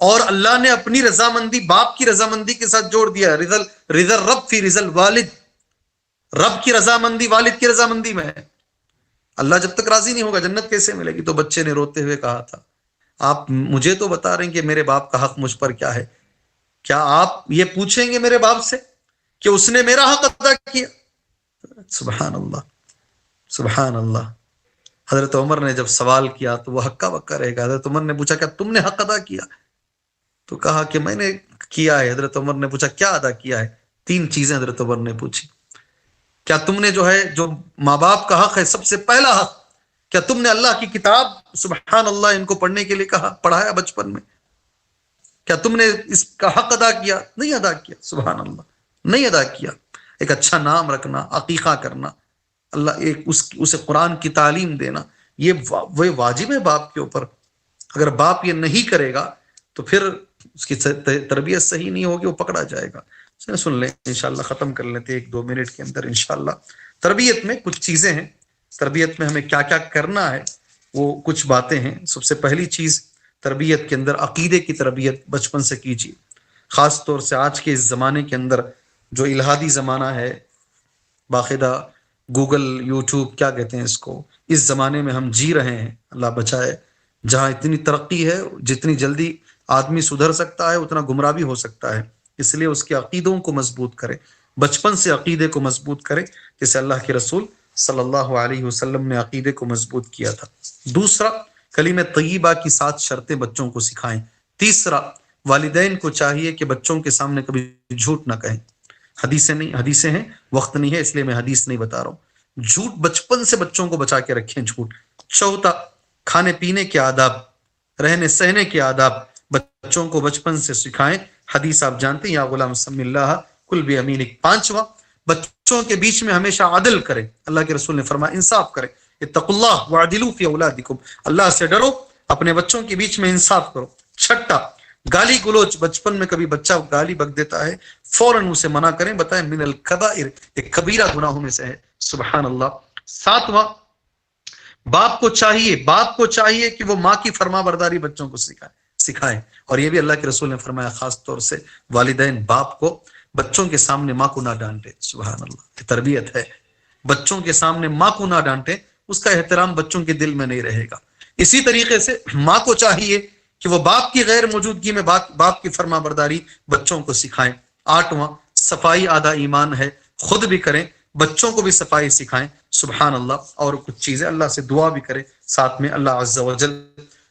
اور اللہ نے اپنی رضامندی باپ کی رضامندی کے ساتھ جوڑ دیا. رضا رب فی رضا الوالد، رب کی رضامندی والد کی رضامندی میں ہے. اللہ جب تک راضی نہیں ہوگا جنت کیسے ملے گی؟ تو بچے نے روتے ہوئے کہا تھا آپ مجھے تو بتا رہے ہیں کہ میرے باپ کا حق مجھ پر کیا ہے، کیا آپ یہ پوچھیں گے میرے باپ سے کہ اس نے میرا حق ادا کیا؟ سبحان اللہ سبحان اللہ. حضرت عمر نے جب سوال کیا تو وہ ہکا بکا رہے گا. حضرت عمر نے پوچھا کیا تم نے حق ادا کیا؟ تو کہا کہ میں نے کیا ہے. حضرت عمر نے پوچھا کیا ادا کیا ہے؟ 3 چیزیں حضرت عمر نے پوچھی. کیا تم نے جو ماں باپ کا حق ہے سب سے پہلا حق، کیا تم نے اللہ کی کتاب سبحان اللہ ان کو پڑھنے کے لیے کہا، پڑھایا بچپن میں؟ کیا تم نے اس کا حق ادا کیا؟ نہیں ادا کیا. سبحان اللہ نہیں ادا کیا. ایک اچھا نام رکھنا، عقیقہ کرنا، اللہ اسے قرآن کی تعلیم دینا، وہ واجب ہے باپ کے اوپر. اگر باپ یہ نہیں کرے گا تو پھر اس کی تربیت صحیح نہیں ہوگی، وہ پکڑا جائے گا. سن لیں انشاءاللہ، ختم کر لیتے 1-2 منٹ کے اندر انشاءاللہ. تربیت میں کچھ چیزیں ہیں، تربیت میں ہمیں کیا کیا کرنا ہے وہ کچھ باتیں ہیں. سب سے پہلی چیز تربیت کے اندر عقیدے کی تربیت بچپن سے کیجیے. خاص طور سے آج کے اس زمانے کے اندر جو الہادی زمانہ ہے، باقاعدہ گوگل یوٹیوب کیا کہتے ہیں اس کو، اس زمانے میں ہم جی رہے ہیں، اللہ بچائے. جہاں اتنی ترقی ہے، جتنی جلدی آدمی سدھر سکتا ہے اتنا گمراہ بھی ہو سکتا ہے. اس لیے اس کے عقیدوں کو مضبوط کرے، بچپن سے عقیدے کو مضبوط کرے، جسے اللہ کے رسول صلی اللہ علیہ وسلم نے عقیدے کو مضبوط کیا تھا. دوسرا، کلمہ طیبہ کی 7 شرطیں بچوں کو سکھائیں. تیسرا، والدین کو چاہیے کہ بچوں کے سامنے کبھی جھوٹ نہ کہیں. حدیثیں ہیں، وقت نہیں ہے اس لیے میں حدیث نہیں بتا رہا ہوں. جھوٹ بچپن سے بچوں کو بچا کے رکھیں جھوٹ. چوتھا، کھانے پینے کے آداب، رہنے سہنے کے آداب بچوں کو بچپن سے سکھائیں. حدیث آپ جانتے ہیں، یا غلام سم اللہ کل بیمینک. 5واں، بچوں کے بیچ میں ہمیشہ عدل کریں. اللہ کے رسول نے فرمایا انصاف کریں. اتقوا اللہ واعدلوا فی اولادکم، اللہ سے ڈرو، اپنے بچوں کے بیچ میں انصاف کرو. 6، گالی گلوچ، بچپن میں کبھی بچہ گالی بک دیتا ہے فوراً اسے منع کریں، بتائیں من الکبائر، ایک کبیرہ گناہوں میں سے ہے. سبحان اللہ. 7واں، باپ کو چاہیے کہ وہ ماں کی فرما برداری بچوں کو سکھائیں. اور یہ بھی اللہ کے رسول نے فرمایا خاص طور سے والدین باپ کو بچوں کے سامنے ماں کو نہ ڈانٹے. سبحان اللہ، یہ تربیت ہے. بچوں کے سامنے ماں کو نہ ڈانٹے، اس کا احترام بچوں کے دل میں نہیں رہے گا. اسی طریقے سے ماں کو چاہیے کہ وہ باپ کی غیر موجودگی میں باپ کی فرما برداری بچوں کو سکھائیں. 8واں، صفائی آدھا ایمان ہے، خود بھی کریں، بچوں کو بھی صفائی سکھائیں. سبحان اللہ. اور کچھ چیزیں اللہ سے دعا بھی کریں ساتھ میں. اللہ عز و جل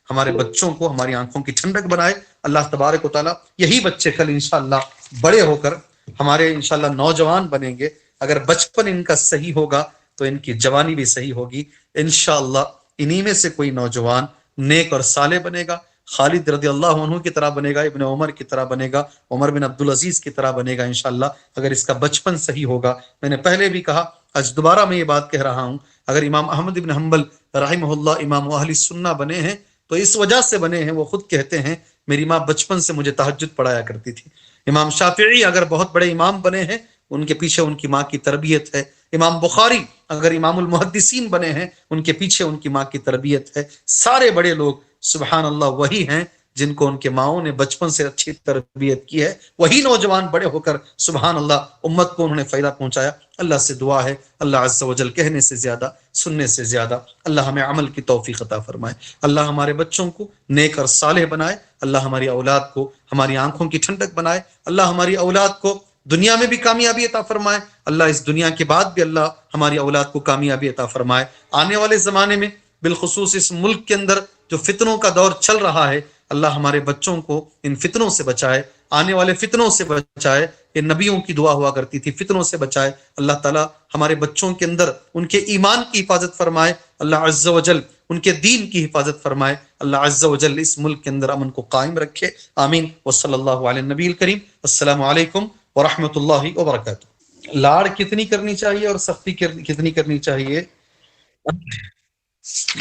ہمارے بچوں کو ہماری آنکھوں کی ٹھنڈک بنائے. اللہ تبارک و تعالیٰ یہی بچے کل انشاءاللہ بڑے ہو کر ہمارے انشاءاللہ نوجوان بنیں گے. اگر بچپن ان کا صحیح ہوگا تو ان کی جوانی بھی صحیح ہوگی انشاءاللہ. انہی میں سے کوئی نوجوان نیک اور صالح بنے گا. خالد رضی اللہ عنہ کی طرح بنے گا، ابن عمر کی طرح بنے گا، عمر بن عبدالعزیز کی طرح بنے گا انشاءاللہ، اگر اس کا بچپن صحیح ہوگا. میں نے پہلے بھی کہا، آج دوبارہ میں یہ بات کہہ رہا ہوں، اگر امام احمد بن حنبل رحمہ اللہ امام اہل سنہ بنے ہیں تو اس وجہ سے بنے ہیں، وہ خود کہتے ہیں میری ماں بچپن سے مجھے تہجد پڑھایا کرتی تھی. امام شافعی اگر بہت بڑے امام بنے ہیں، ان کے پیچھے ان کی ماں کی تربیت ہے. امام بخاری اگر امام المحدثین بنے ہیں، ان کے پیچھے ان کی ماں کی تربیت ہے. سارے بڑے لوگ سبحان اللہ وہی ہیں جن کو ان کے ماؤں نے بچپن سے اچھی تربیت کی ہے. وہی نوجوان بڑے ہو کر سبحان اللہ امت کو انہوں نے فائدہ پہنچایا. اللہ سے دعا ہے اللہ عز و جل کہنے سے زیادہ سننے سے زیادہ اللہ ہمیں عمل کی توفیق عطا فرمائے. اللہ ہمارے بچوں کو نیک اور صالح بنائے. اللہ ہماری اولاد کو ہماری آنکھوں کی ٹھنڈک بنائے. اللہ ہماری اولاد کو دنیا میں بھی کامیابی عطا فرمائے. اللہ اس دنیا کے بعد بھی اللہ ہماری اولاد کو کامیابی عطا فرمائے. آنے والے زمانے میں بالخصوص اس ملک کے اندر جو فتنوں کا دور چل رہا ہے، اللہ ہمارے بچوں کو ان فتنوں سے بچائے، آنے والے فتنوں سے بچائے. یہ نبیوں کی دعا ہوا کرتی تھی، فتنوں سے بچائے. اللہ تعالیٰ ہمارے بچوں کے اندر ان کے ایمان کی حفاظت فرمائے. اللہ عز و جل ان کے دین کی حفاظت فرمائے. اللہ عز و جل اس ملک کے اندر امن کو قائم رکھے. آمین. وصلی اللہ علی النبی الکریم. السلام علیکم ورحمۃ اللہ وبرکاتہ. لاڑ کتنی کرنی چاہیے اور سختی کتنی کرنی چاہیے؟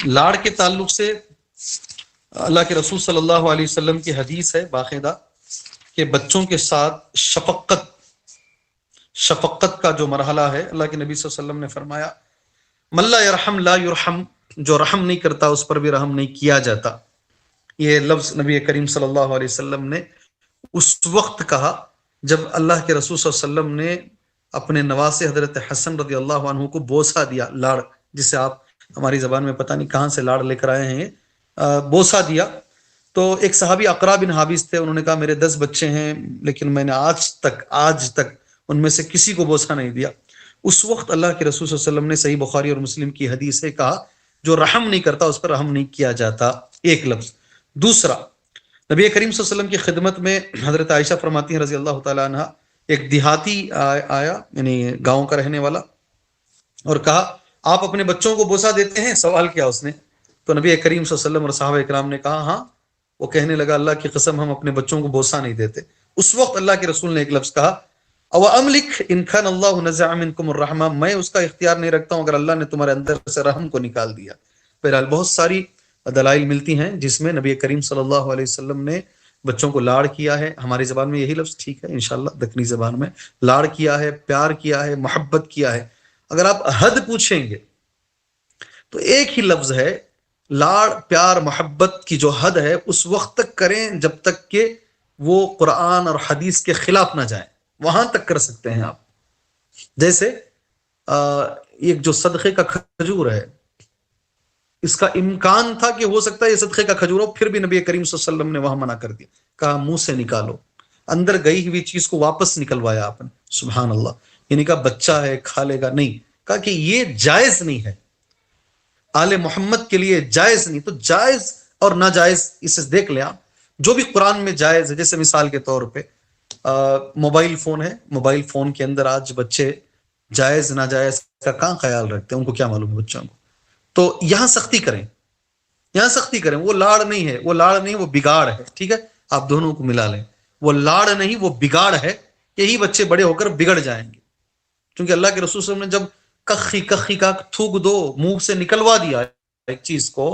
لاڑ کے تعلق سے اللہ کے رسول صلی اللہ علیہ وسلم کی حدیث ہے باقاعدہ کہ بچوں کے ساتھ شفقت شفقت کا جو مرحلہ ہے، اللہ کے نبی صلی اللہ علیہ وسلم نے فرمایا من لا یرحم لا یرحم، جو رحم نہیں کرتا اس پر بھی رحم نہیں کیا جاتا. یہ لفظ نبی کریم صلی اللہ علیہ وسلم نے اس وقت کہا جب اللہ کے رسول صلی اللہ علیہ وسلم نے اپنے نواسے حضرت حسن رضی اللہ عنہ کو بوسہ دیا، لاڑ، جسے آپ ہماری زبان میں پتہ نہیں کہاں سے لاڑ لے کر آئے ہیں، بوسہ دیا. تو ایک صحابی اقرا بن حابس تھے، انہوں نے کہا میرے 10 بچے ہیں لیکن میں نے آج تک ان میں سے کسی کو بوسہ نہیں دیا. اس وقت اللہ کے رسول صلی اللہ علیہ وسلم نے صحیح بخاری اور مسلم کی حدیث ہے کہا جو رحم نہیں کرتا اس پر رحم نہیں کیا جاتا، ایک لفظ. دوسرا، نبی کریم صلی اللہ علیہ وسلم کی خدمت میں حضرت عائشہ فرماتی ہیں رضی اللہ تعالیٰ عنہ، ایک دیہاتی آیا، یعنی گاؤں کا رہنے والا، اور کہا آپ اپنے بچوں کو بوسہ دیتے ہیں؟ سوال کیا اس نے. تو نبی کریم صلی اللہ علیہ وسلم اور صحابہ اکرام نے کہا ہاں. وہ کہنے لگا اللہ کی قسم ہم اپنے بچوں کو بوسہ نہیں دیتے. اس وقت اللہ کے رسول نے ایک لفظ کہا او املک ان کان اللہ نزع منکم الرحمہ، میں اس کا اختیار نہیں رکھتا ہوں اگر اللہ نے تمہارے اندر سے رحم کو نکال دیا. بہرحال بہت ساری دلائل ملتی ہیں جس میں نبی کریم صلی اللہ علیہ وسلم نے بچوں کو لاڑ کیا ہے. ہماری زبان میں یہی لفظ ٹھیک ہے انشاءاللہ، دکنی زبان میں لاڑ کیا ہے، پیار کیا ہے، محبت کیا ہے. اگر آپ حد پوچھیں گے تو ایک ہی لفظ ہے، لاڑ پیار محبت کی جو حد ہے اس وقت تک کریں جب تک کہ وہ قرآن اور حدیث کے خلاف نہ جائیں، وہاں تک کر سکتے ہیں آپ. جیسے ایک جو صدقے کا کھجور ہے، اس کا امکان تھا کہ ہو سکتا ہے یہ صدقے کا کھجور ہو، پھر بھی نبی کریم صلی اللہ علیہ وسلم نے وہاں منع کر دیا، کہا منہ سے نکالو. اندر گئی ہوئی چیز کو واپس نکلوایا آپ نے، سبحان اللہ. یعنی کہا بچہ ہے کھا لے گا، نہیں، کہا کہ یہ جائز نہیں ہے، آل محمد کے لیے جائز نہیں. تو جائز اور ناجائز اسے دیکھ لیں آپ. جو بھی قرآن میں جائز ہے، جیسے مثال کے طور پہ موبائل فون ہے، موبائل فون کے اندر آج بچے جائز ناجائز کا کہاں خیال رکھتے ہیں، ان کو کیا معلوم ہے بچوں کو. تو یہاں سختی کریں، یہاں سختی کریں. وہ لاڑ نہیں ہے، وہ لاڑ نہیں، وہ بگاڑ ہے. ٹھیک ہے، آپ دونوں کو ملا لیں. وہ لاڑ نہیں، وہ بگاڑ ہے. یہی بچے بڑے ہو کر بگڑ جائیں گے، کیونکہ اللہ کے رسول صلی اللہ علیہ وسلم نے جب کخی کا تھوک دو، منہ سے نکلوا دیا ایک چیز کو،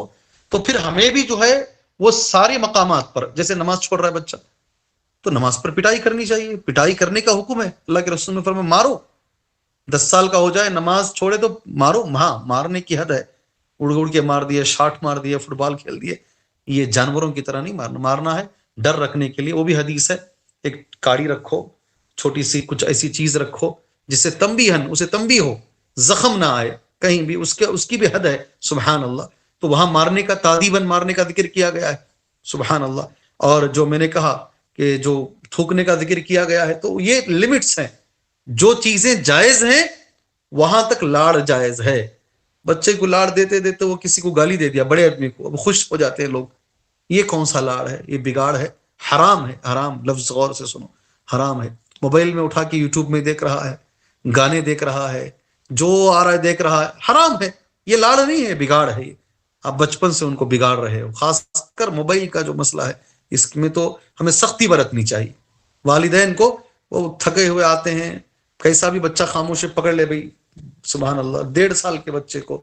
تو پھر ہمیں بھی جو ہے وہ سارے مقامات پر، جیسے نماز چھوڑ رہا ہے بچہ تو نماز پر پٹائی کرنی چاہیے، پٹائی کرنے کا حکم ہے. اللہ کے رسول نے فرمایا مارو، 10 سال کا ہو جائے نماز چھوڑے تو مارو. ہاں، مارنے کی حد ہے، اڑ کے مار دیے، شاٹ مار دیے، فٹ بال کھیل دیے. یہ جانوروں کی طرح نہیں مارنا، مارنا ہے ڈر رکھنے کے لیے. وہ بھی حدیث ہے، ایک کاڑی رکھو، چھوٹی سی کچھ ایسی چیز رکھو جس سے تنبیہن، اسے تنبیہ ہو، زخم نہ آئے کہیں بھی، اس کی بھی حد ہے. سبحان اللہ. تو وہاں مارنے کا، تعدیباً مارنے کا ذکر کیا گیا ہے. سبحان اللہ. اور جو میں نے کہا کہ جو تھوکنے کا ذکر کیا گیا ہے، تو یہ لمٹس ہیں. جو چیزیں جائز ہیں وہاں تک لاڑ جائز ہے. بچے کو لاڑ دیتے دیتے وہ کسی کو گالی دے دیا، بڑے آدمی کو، اب خوش ہو جاتے ہیں لوگ. یہ کون سا لاڑ ہے؟ یہ بگاڑ ہے، حرام ہے. حرام لفظ غور سے سنو، حرام ہے. موبائل میں اٹھا کے یوٹیوب میں دیکھ رہا ہے، گانے دیکھ رہا ہے، جو آ رہا ہے دیکھ رہا ہے، حرام ہے. یہ لاڑ نہیں ہے، بگاڑ ہے. یہ آپ بچپن سے ان کو بگاڑ رہے ہو. خاص کر موبائل کا جو مسئلہ ہے اس میں تو ہمیں سختی برتنی چاہیے. والدین کو، وہ تھکے ہوئے آتے ہیں، کیسا بھی بچہ خاموش پکڑ لے بھائی، سبحان اللہ. 1.5 سال کے بچے کو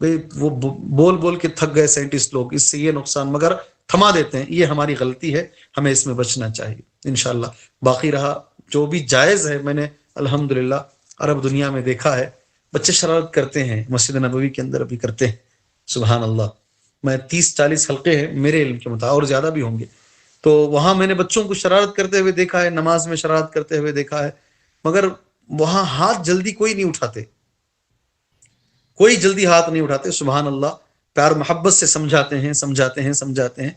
بھائی وہ بول بول کے تھک گئے سائنٹسٹ لوگ، اس سے یہ نقصان، مگر تھما دیتے ہیں. یہ ہماری غلطی ہے، ہمیں اس میں بچنا چاہیے انشاءاللہ. باقی رہا جو بھی جائز ہے، میں نے الحمدللہ عرب دنیا میں دیکھا ہے بچے شرارت کرتے ہیں، مسجد نبوی کے اندر ابھی کرتے ہیں. سبحان اللہ. میں 30-40 حلقے ہیں میرے علم کے مطابق، اور زیادہ بھی ہوں گے، تو وہاں میں نے بچوں کو شرارت کرتے ہوئے دیکھا ہے، نماز میں شرارت کرتے ہوئے دیکھا ہے. مگر وہاں ہاتھ جلدی کوئی نہیں اٹھاتے، کوئی جلدی ہاتھ نہیں اٹھاتے. سبحان اللہ. پیار محبت سے سمجھاتے ہیں.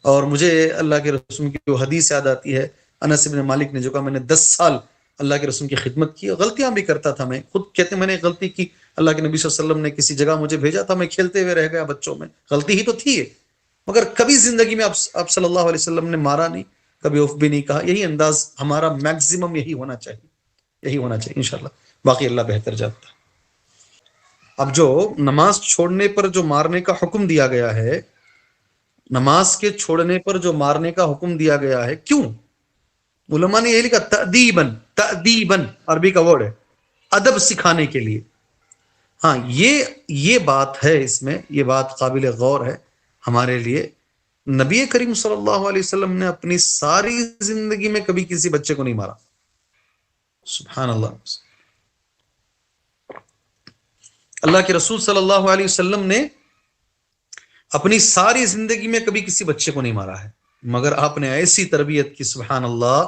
اور مجھے اللہ کے رسول کی جو حدیث یاد آتی ہے، انس بن مالک نے جو کہا میں نے 10 سال اللہ کے رسول کی خدمت کی، غلطیاں بھی کرتا تھا. میں خود کہتے ہیں میں نے غلطی کی. اللہ کے نبی صلی اللہ علیہ وسلم نے کسی جگہ مجھے بھیجا تھا، میں کھیلتے ہوئے رہ گیا بچوں میں. غلطی ہی تو تھی ہے، مگر کبھی زندگی میں آپ صلی اللہ علیہ وسلم نے مارا نہیں، کبھی اف بھی نہیں کہا. یہی انداز ہمارا میکسیمم یہی ہونا چاہیے انشاءاللہ. باقی اللہ بہتر جانتا ہے. اب جو نماز چھوڑنے پر جو مارنے کا حکم دیا گیا ہے، نماز کے چھوڑنے پر جو مارنے کا حکم دیا گیا ہے، کیوں؟ علماء نے یہ لکھا تأدیباً، عربی کا ورڈ ہے، ادب سکھانے کے لیے. ہاں، یہ بات ہے، اس میں یہ بات قابل غور ہے ہمارے لیے. نبی کریم صلی اللہ علیہ وسلم نے اپنی ساری زندگی میں کبھی کسی بچے کو نہیں مارا. سبحان اللہ. اللہ کے رسول صلی اللہ علیہ وسلم نے اپنی ساری زندگی میں کبھی کسی بچے کو نہیں مارا ہے، مگر آپ نے ایسی تربیت کی، سبحان اللہ،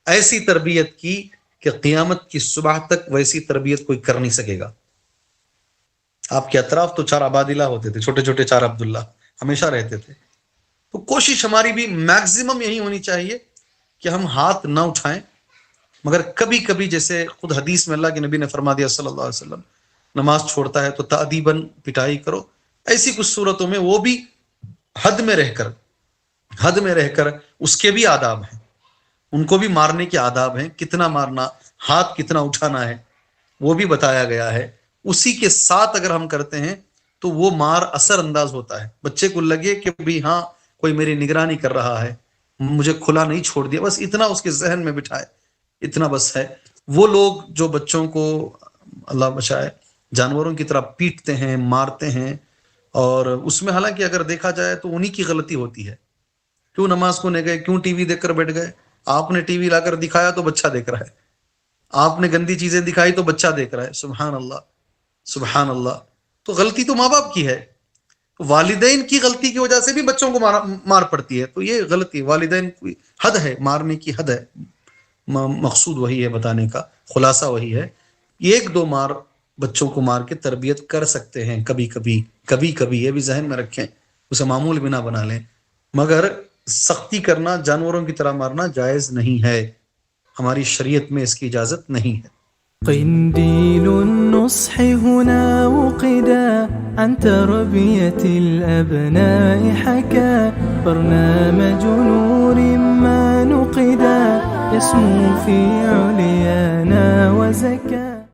ایسی تربیت کی کہ قیامت کی صبح تک ویسی تربیت کوئی کر نہیں سکے گا. آپ کے اطراف تو 4 عبادلہ ہوتے تھے، چھوٹے چھوٹے 4 عبداللہ ہمیشہ رہتے تھے. تو کوشش ہماری بھی میکزیمم یہی ہونی چاہیے کہ ہم ہاتھ نہ اٹھائیں، مگر کبھی کبھی جیسے خود حدیث میں اللہ کے نبی نے فرما دیا صلی اللہ علیہ وسلم، نماز چھوڑتا ہے تو تأدیباً پٹائی کرو. ایسی کچھ صورتوں میں وہ بھی حد میں رہ کر اس کے بھی آداب ہیں، ان کو بھی مارنے کے آداب ہیں، کتنا مارنا، ہاتھ کتنا اٹھانا ہے وہ بھی بتایا گیا ہے. اسی کے ساتھ اگر ہم کرتے ہیں تو وہ مار اثر انداز ہوتا ہے. بچے کو لگے کہ بھی ہاں کوئی میری نگرانی کر رہا ہے، مجھے کھلا نہیں چھوڑ دیا، بس اتنا اس کے ذہن میں بٹھائے، اتنا بس ہے. وہ لوگ جو بچوں کو اللہ بچائے جانوروں کی طرح پیٹتے ہیں، مارتے ہیں، اور اس میں حالانکہ اگر دیکھا جائے تو انہی کی غلطی ہوتی ہے. کیوں نماز کو نہیں گئے، کیوں ٹی وی دیکھ کر بیٹھ گئے؟ آپ نے ٹی وی لا کر دکھایا تو بچہ دیکھ رہا ہے، آپ نے گندی چیزیں دکھائی تو بچہ دیکھ رہا ہے. سبحان اللہ سبحان اللہ. تو غلطی تو ماں باپ کی ہے، والدین کی غلطی کی وجہ سے بھی بچوں کو مار پڑتی ہے. تو یہ غلطی، والدین کی حد ہے، مارنے کی حد ہے. مقصود وہی ہے، بتانے کا خلاصہ وہی ہے. 1-2 مار بچوں کو مار کے تربیت کر سکتے ہیں کبھی کبھی، یہ بھی ذہن میں رکھیں، اسے معمول بنا بنا لیں. مگر سختی کرنا، جانوروں کی طرح مارنا جائز نہیں ہے، ہماری شریعت میں اس کی اجازت نہیں ہے. قنديل النصح هنا وقدا عن تربية الأبناء حكى برنامج نور ما نقدا يسمو في عليانا وزكى.